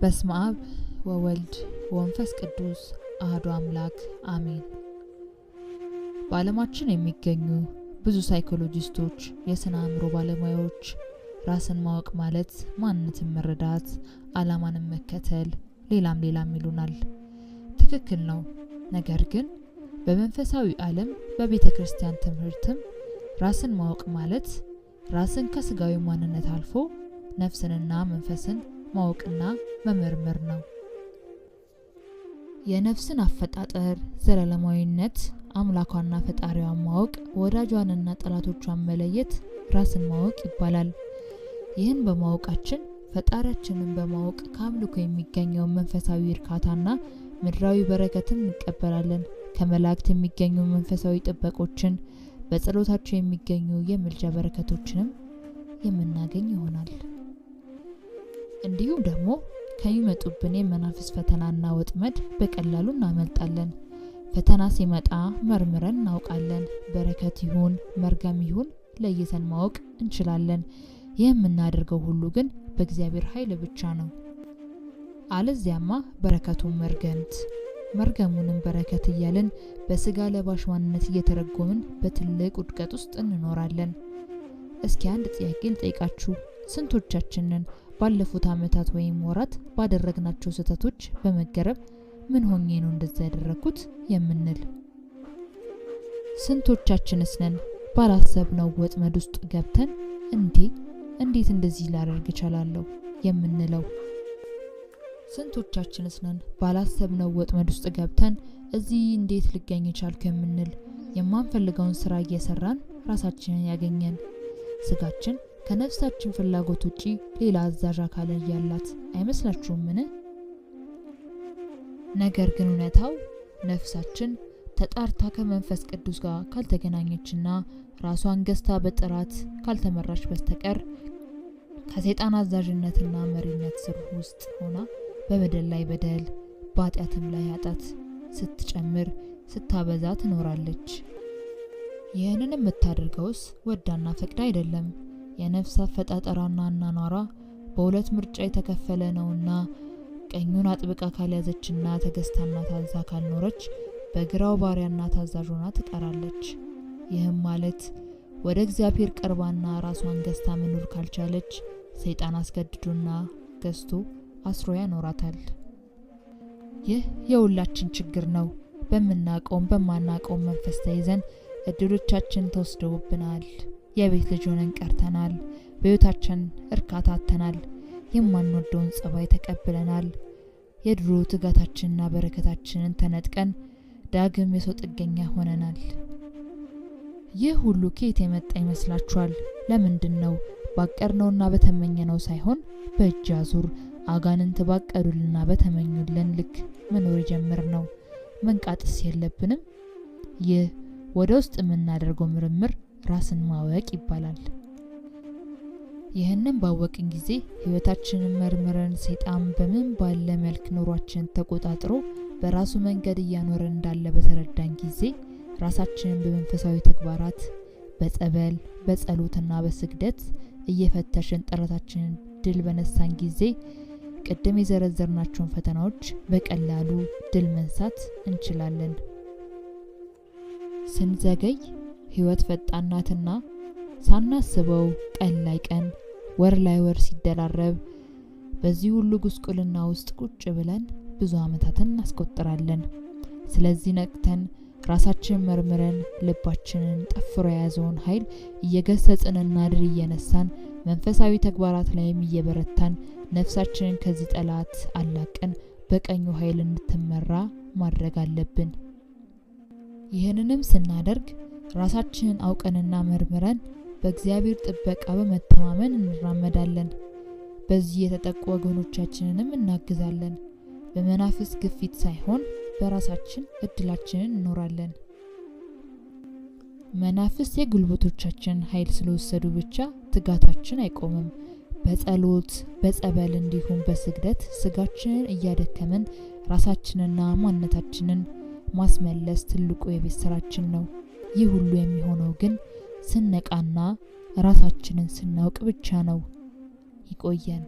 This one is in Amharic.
በስመ አብ ወወልድ ወመንፈስ ቅዱስ አሐዱ አምላክ አሜን። በዓለማችን የሚገኙ ብዙ ሳይኮሎጂስቶች፣ የስነ አእምሮ ባለሙያዎች ራስን ማወቅ ማለት ማንነትን መረዳት፣ ዓላማን መከተል፣ ሌላም ይሉናል። ትክክል ነው። ነገር ግን በመንፈሳዊ ዓለም በቤተ ክርስቲያን ትምህርትም ራስን ማወቅ ማለት ራስን ከስጋዊ ማንነት አልፎ ነፍስንና መንፈስን ማወቅና መመርመር ነው። የነፍስን አፈጣጠር፣ ዘላለማዊነት፣ አምላኳና ፈጣሪዋን ማወቅ፣ ወዳጇንና ጠላቶቿን መለየት ራስን ማወቅ ይባላል። ይህን በማወቃችን ፈጣሪያችንን በማወቅ ከአምልኮ የሚገኘውን መንፈሳዊ እርካታና ምድራዊ በረከትን እንቀበላለን። ከመላእክት የሚገኙ መንፈሳዊ ጥበቆችን፣ በጸሎታቸው የሚገኙ የምልጃ በረከቶችንም የምናገኝ ይሆናል። እንዲሁም ደግሞ ከሚመጡብን የመናፍስ ፈተናና ወጥመድ በቀላሉ እናመልጣለን። ፈተና ሲመጣ መርምረን እናውቃለን። በረከት ይሁን መርገም ይሁን ለይተን ማወቅ እንችላለን። ይህ የምናደርገው ሁሉ ግን በእግዚአብሔር ኃይል ብቻ ነው። አለዚያማ በረከቱን መርገምት መርገሙንም በረከት እያልን በስጋ ለባሽ ማንነት እየተረጎምን በትልቅ ውድቀት ውስጥ እንኖራለን። እስኪ አንድ ጥያቄ ልጠይቃችሁ። ስንቶቻችንን ባለፉት ዓመታት ወይም ወራት ባደረግናቸው ስህተቶች በመገረም ምን ሆኜ ነው እንደዛ ያደረኩት የምንል? ስንቶቻችንስ ነን ባላሰብነው ወጥመድ ውስጥ ገብተን እንዴት እንደዚህ ላደርግ እችላለሁ የምንለው? ስንቶቻችንስ ነን ባላሰብነው ወጥመድ ውስጥ ገብተን እዚህ እንዴት ልገኝ ቻልኩ የምንል? የማንፈልገውን ስራ እየሰራን ራሳችንን ያገኘን ስጋችን ከነፍሳችን ፍላጎት ውጪ ሌላ አዛዥ አካል ያላት አይመስላችሁምን? ነገር ግን እውነታው ነፍሳችን ተጣርታ ከመንፈስ ቅዱስ ጋር ካልተገናኘችና ራሷን ገዝታ በጥራት ካልተመራች በስተቀር ከሰይጣን አዛዥነትና መሪነት ስር ውስጥ ሆና በበደል ላይ በደል፣ በኃጢአትም ላይ ኃጢአት ስትጨምር ስታበዛ ትኖራለች። ይህንን የምታደርገውስ ወዳና ፈቅዳ አይደለም። የነፍስ አፈጣጠሯና አኗኗሯ በሁለት ምርጫ የተከፈለ ነውና ቀኙን አጥብቃ ካልያዘችና ተገዝታና ታዛ ካልኖረች በግራው ባሪያና ታዛዥ ሆና ትቀራለች። ይህም ማለት ወደ እግዚአብሔር ቀርባና ራሷን ገዝታ መኖር ካልቻለች ሰይጣን አስገድዶና ገዝቶ አስሮ ያኖራታል። ይህ የሁላችን ችግር ነው። በምናቀውም በማናቀውም መንፈስ ተይዘን እድሎቻችን ተወስደውብናል። የቤት ልጅ ሆነን ቀርተናል። በሕይወታችን እርካታ አጥተናል። የማንወደውን ጸባይ ተቀብለናል። የድሮ ትጋታችንና በረከታችንን ተነጥቀን ዳግም የሰው ጥገኛ ሆነናል። ይህ ሁሉ ከየት የመጣ ይመስላችኋል? ለምንድን ነው ባቀርነውና በተመኘነው ሳይሆን በእጅ አዙር አጋንንት ባቀዱልና በተመኙልን ልክ መኖር የጀመርነው? መንቃትስ የለብንም? ይህ ወደ ውስጥ የምናደርገው ምርምር ራስን ማወቅ ይባላል። ይህንን ባወቅን ጊዜ ህይወታችንን መርምረን ሰይጣን በምን ባለ መልክ ኑሯችንን ተቆጣጥሮ በራሱ መንገድ እያኖረን እንዳለ በተረዳን ጊዜ ራሳችንን በመንፈሳዊ ተግባራት፣ በጸበል፣ በጸሎትና በስግደት እየፈተሽን ጥረታችንን ድል በነሳን ጊዜ ቅድም የዘረዘርናቸውን ፈተናዎች በቀላሉ ድል መንሳት እንችላለን። ስንዘገይ ህይወት ፈጣን ናትና ሳናስበው ቀን ላይ ቀን ወር ላይ ወር ሲደራረብ በዚህ ሁሉ ጉስቁልና ውስጥ ቁጭ ብለን ብዙ ዓመታትን እናስቆጥራለን። ስለዚህ ነቅተን ራሳችንን መርምረን ልባችንን ጠፍሮ የያዘውን ኃይል እየገሰጽንና ድል እየነሳን መንፈሳዊ ተግባራት ላይም እየበረታን ነፍሳችንን ከዚህ ጠላት አላቀን በቀኙ ኃይል እንድትመራ ማድረግ አለብን። ይህንንም ስናደርግ ራሳችንን አውቀንና መርምረን በእግዚአብሔር ጥበቃ በመተማመን እንራመዳለን። በዚህ የተጠቁ ወገኖቻችንንም እናግዛለን። በመናፍስ ግፊት ሳይሆን በራሳችን እድላችንን እንኖራለን። መናፍስ የጉልበቶቻችን ኃይል ስለወሰዱ ብቻ ትጋታችን አይቆምም። በጸሎት፣ በጸበል እንዲሁም በስግደት ስጋችንን እያደከመን ራሳችንና ማንነታችንን ማስመለስ ትልቁ የቤት ስራችን ነው። ይህ ሁሉ የሚሆነው ግን ስንነቃና ራሳችንን ስናውቅ ብቻ ነው። ይቆየን።